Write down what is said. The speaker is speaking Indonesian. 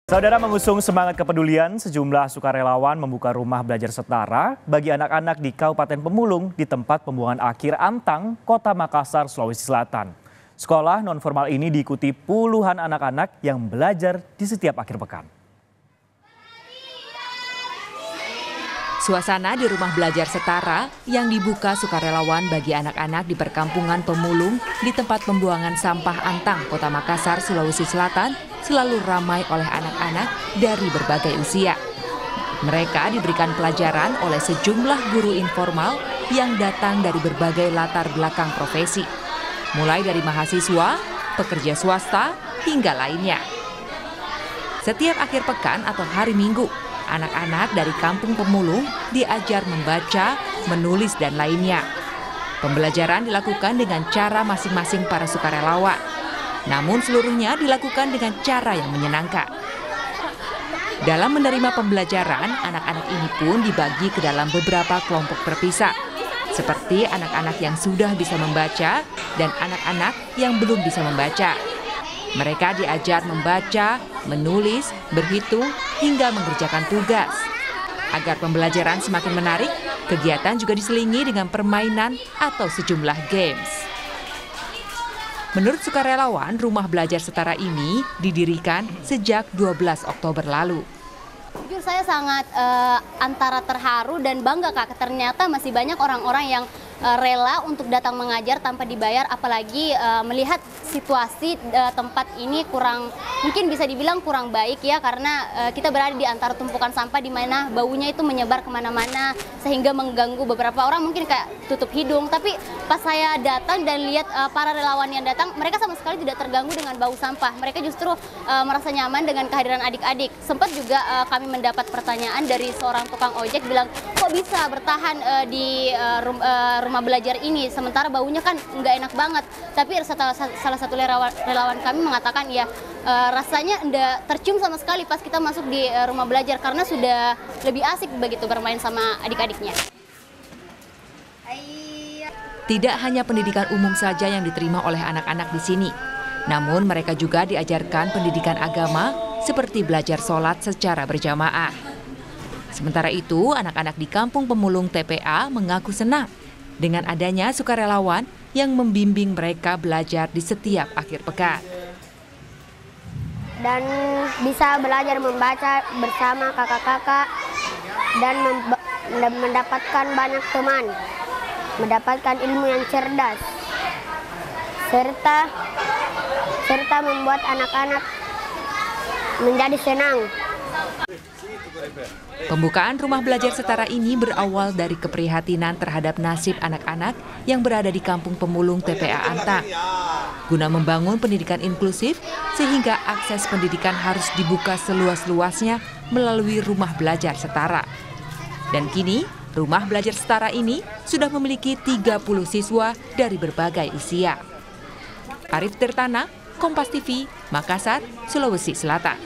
Saudara, mengusung semangat kepedulian, sejumlah sukarelawan membuka rumah belajar setara bagi anak-anak di Kabupaten Pemulung di tempat pembuangan akhir Antang, Kota Makassar, Sulawesi Selatan. Sekolah non-formal ini diikuti puluhan anak-anak yang belajar di setiap akhir pekan. Suasana di rumah belajar setara yang dibuka sukarelawan bagi anak-anak di perkampungan Pemulung di tempat pembuangan sampah Antang, Kota Makassar, Sulawesi Selatan selalu ramai oleh anak-anak dari berbagai usia. Mereka diberikan pelajaran oleh sejumlah guru informal yang datang dari berbagai latar belakang profesi, mulai dari mahasiswa, pekerja swasta, hingga lainnya. Setiap akhir pekan atau hari Minggu, anak-anak dari kampung Pemulung diajar membaca, menulis, dan lainnya. Pembelajaran dilakukan dengan cara masing-masing para sukarelawan. Namun seluruhnya dilakukan dengan cara yang menyenangkan. Dalam menerima pembelajaran, anak-anak ini pun dibagi ke dalam beberapa kelompok terpisah, seperti anak-anak yang sudah bisa membaca dan anak-anak yang belum bisa membaca. Mereka diajar membaca, menulis, berhitung, hingga mengerjakan tugas. Agar pembelajaran semakin menarik, kegiatan juga diselingi dengan permainan atau sejumlah games. Menurut sukarelawan, rumah belajar setara ini didirikan sejak 12 Oktober lalu. Jujur saya sangat antara terharu dan bangga, Kak. Ternyata masih banyak orang-orang yang rela untuk datang mengajar tanpa dibayar, apalagi melihat situasi tempat ini mungkin bisa dibilang kurang baik ya, karena kita berada di antara tumpukan sampah di mana baunya itu menyebar kemana-mana sehingga mengganggu beberapa orang, mungkin kayak tutup hidung. Tapi pas saya datang dan lihat para relawan yang datang, mereka sama sekali tidak terganggu dengan bau sampah. Mereka justru merasa nyaman dengan kehadiran adik-adik. Sempat juga kami mendapat pertanyaan dari seorang tukang ojek bilang, kok bisa bertahan di rumah belajar ini, sementara baunya kan nggak enak banget. Tapi salah satu relawan kami mengatakan ya rasanya nggak tercium sama sekali pas kita masuk di rumah belajar, karena sudah lebih asik begitu bermain sama adik-adiknya. Tidak hanya pendidikan umum saja yang diterima oleh anak-anak di sini, namun mereka juga diajarkan pendidikan agama seperti belajar sholat secara berjamaah. Sementara itu, anak-anak di kampung Pemulung TPA mengaku senang dengan adanya sukarelawan yang membimbing mereka belajar di setiap akhir pekan. Dan bisa belajar membaca bersama kakak-kakak dan mendapatkan banyak teman, mendapatkan ilmu yang cerdas, serta membuat anak-anak menjadi senang. Pembukaan rumah belajar setara ini berawal dari keprihatinan terhadap nasib anak-anak yang berada di kampung Pemulung TPA Antang. Guna membangun pendidikan inklusif, sehingga akses pendidikan harus dibuka seluas-luasnya melalui rumah belajar setara. Dan kini, rumah belajar setara ini sudah memiliki 30 siswa dari berbagai usia. Arif Tirtana, Kompas TV, Makassar, Sulawesi Selatan.